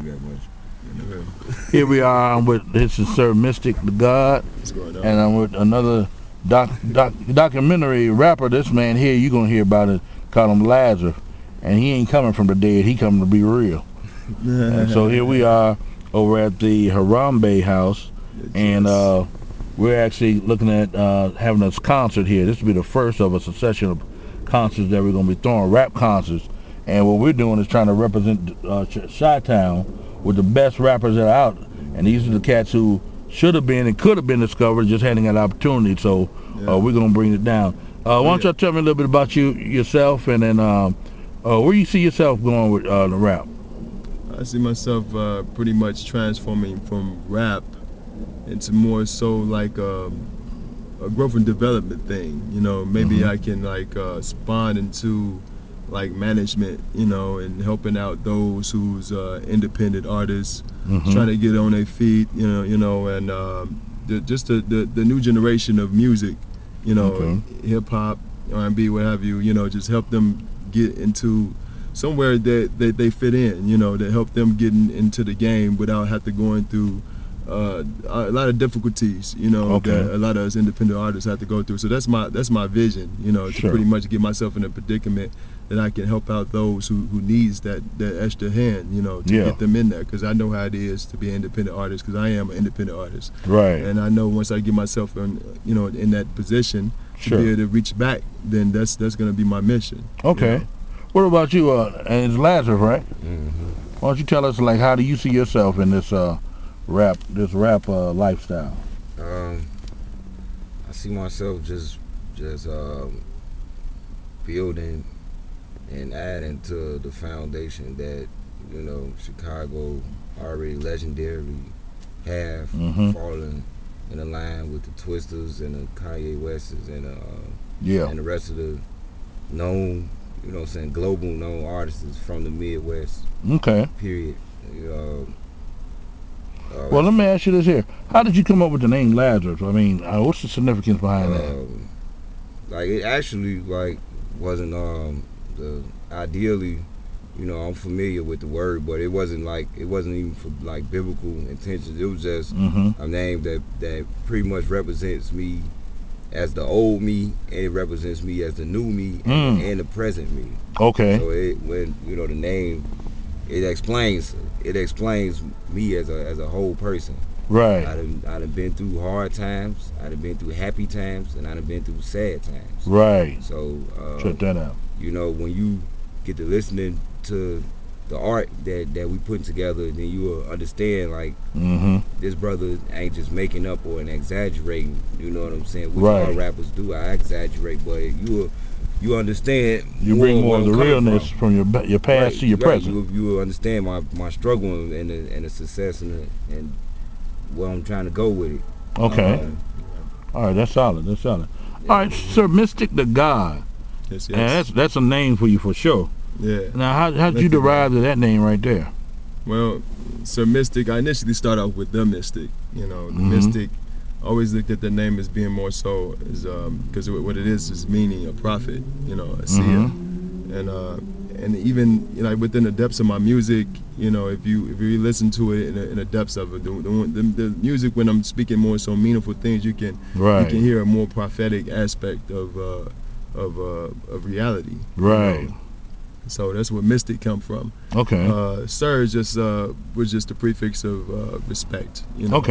that much. Here we are. I'm with this is SirMysticDaGod, What's going on? and I'm with another documentary rapper. This man here, you gonna hear about it. Call him Lazo, and he ain't coming from the dead. He coming to be real. And so here we are over at the Harambe house, and we're actually looking at having a concert here. This will be the first of a succession of concerts that we're gonna be throwing, rap concerts. And what we're doing is trying to represent Chi-Town with the best rappers that are out. And these are the cats who should have been and could have been discovered, just hadn't got an opportunity. So we're going to bring it down. Why don't you tell me a little bit about yourself, and then where you see yourself going with the rap? I see myself pretty much transforming from rap into more so like a growth and development thing. You know, maybe I can like spawn into like management, you know, and helping out those who's independent artists, trying to get on their feet, you know, and just the new generation of music, you know, hip hop, R&B, what have you, you know, just help them get into somewhere that they fit in, you know, to help them get into the game without having to going through a lot of difficulties, you know, that a lot of us independent artists have to go through. So that's my vision, you know, to pretty much get myself in a predicament that I can help out those who needs that extra hand, you know, to get them in there. Because I know how it is to be an independent artist, because I am an independent artist. Right. And I know once I get myself in, you know, in that position to be able to reach back, then that's going to be my mission. Okay. You know? What about you? And it's Lazo, right? Why don't you tell us, like, how do you see yourself in this rap lifestyle? I see myself just building and adding to the foundation that, you know, Chicago already legendary have fallen in line with the Twisters and the Kanye Wests and the rest of the known, you know what I'm saying, global known artists from the Midwest. Period. Well, let me ask you this here. How did you come up with the name Lazarus? I mean, what's the significance behind that? Like, it actually, like, wasn't, ideally, you know, I'm familiar with the word, but it wasn't even for, like, biblical intentions. It was just a name that pretty much represents me as the old me, and it represents me as the new me and the present me. So when, you know, the name, it explains me as a whole person. Right. I done been through hard times, I done been through happy times, and I done been through sad times. Right. So check that out. You know, when you get to listening to the art that we putting together, then you will understand, like, this brother ain't just making up or exaggerating, you know what I'm saying? Which all rappers do. I exaggerate, but you understand. You bring more of the realness from your past to your present. You will understand my struggle and the success and where I'm trying to go with it. All right, that's solid. All right, SirMysticDaGod. Yes. And that's a name for you for sure. Yeah. Now, how did you derive to that name right there? Well, Sir Mystic, I initially started off with the Mystic. You know, the Mystic. I always looked at the name as being more so as because what it is meaning a prophet. You know, a seer. And even, you know, within the depths of my music, you know, if you listen to it in the depths of it, the music, when I'm speaking more so meaningful things, you can hear a more prophetic aspect of reality. Right. You know? So that's where mystic come from. Sir is just was just the prefix of respect. You know.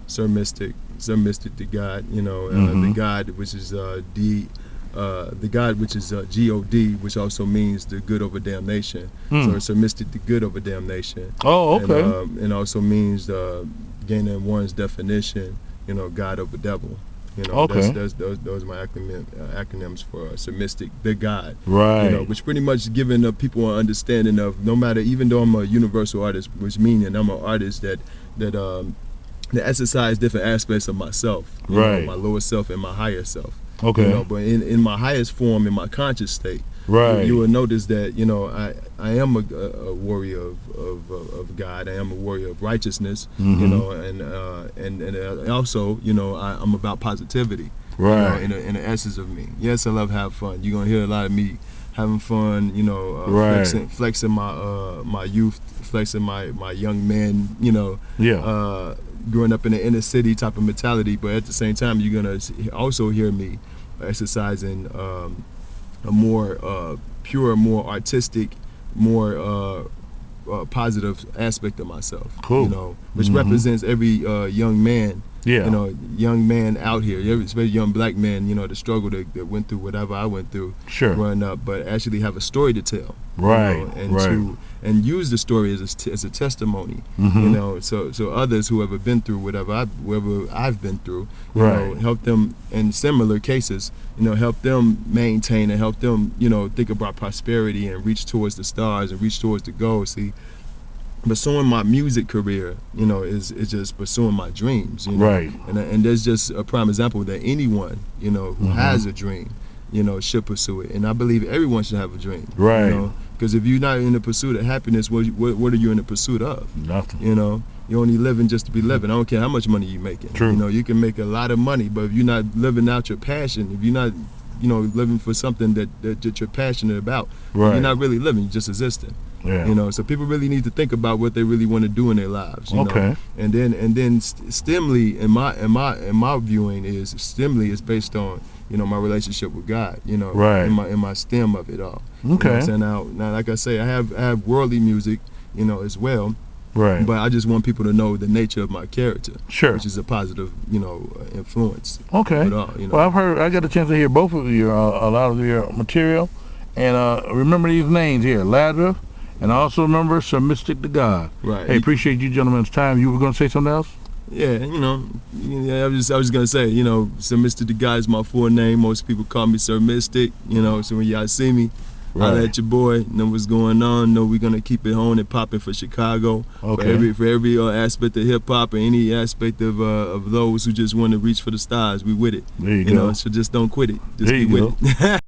SirMysticDaGod. You know, the God, which is the God, which is God, which also means the good over damnation. So it's SirMysticDaGod over damnation. And also means gaining one's definition. You know, God over devil. You know, those are my acronyms for SirMysticDaGod. Right. You know, which pretty much giving people an understanding of, no matter, even though I'm a universal artist, which meaning I'm an artist that exercise different aspects of myself. You know, my lower self and my higher self. You know, but in my highest form, in my conscious state, you will notice that, you know, I am a warrior of God. I am a warrior of righteousness. You know, and also, you know, I'm about positivity. You know, in the essence of me. Yes, I love have fun. You're gonna hear a lot of me having fun, you know, Right. flexing my my youth, flexing my young man, you know, Yeah. growing up in the inner city type of mentality. But at the same time, you're gonna also hear me exercising a more pure, more artistic, more positive aspect of myself. Cool. You know, which represents every young man. Yeah. You know, young man out here, especially young black men. You know, the struggle that went through whatever I went through Sure. growing up, but actually have a story to tell. Right. You know, Right. and use the story as a testimony. You know, so others who have been through whatever I've been through, you know, help them in similar cases. You know, help them maintain and help them, you know, think about prosperity and reach towards the stars and reach towards the goal. See, pursuing my music career, you know, is just pursuing my dreams, you know? Right. And there's just a prime example that anyone, you know, who has a dream, you know, should pursue it. And I believe everyone should have a dream, Right. You know, because if you're not in the pursuit of happiness, what are you in the pursuit of? Nothing. You know, you're only living just to be living. I don't care how much money you're making. True. You know, you can make a lot of money, but if you're not living out your passion, if you're not, you know, living for something that you're passionate about, Right. you're not really living, you're just existing. Yeah. You know, so people really need to think about what they really want to do in their lives. You Okay. know? And then stimuli in my viewing is stimuli is based on, you know, my relationship with God. You know, Right. In my stem of it all. Okay. You know what I'm saying? Now, like I say, I have worldly music, you know, as well. Right. But I just want people to know the nature of my character, Sure. which is a positive, you know, influence. Okay. With all, you know. Well, I got a chance to hear both of your a lot of your material, and remember these names here, Lazo, and I also remember SirMysticDaGod. Right. Hey, appreciate you gentlemen's time. You were going to say something else? Yeah, you know, I was gonna say, you know, SirMysticDaGod is my full name. Most people call me Sir Mystic. You know, so when y'all see me, holla at your boy, know what's going on. Know we're gonna keep it on and popping for Chicago. Okay. For every aspect of hip hop and any aspect of those who just want to reach for the stars, we with it. There you You go. know, so just don't quit it. Just There be you with it.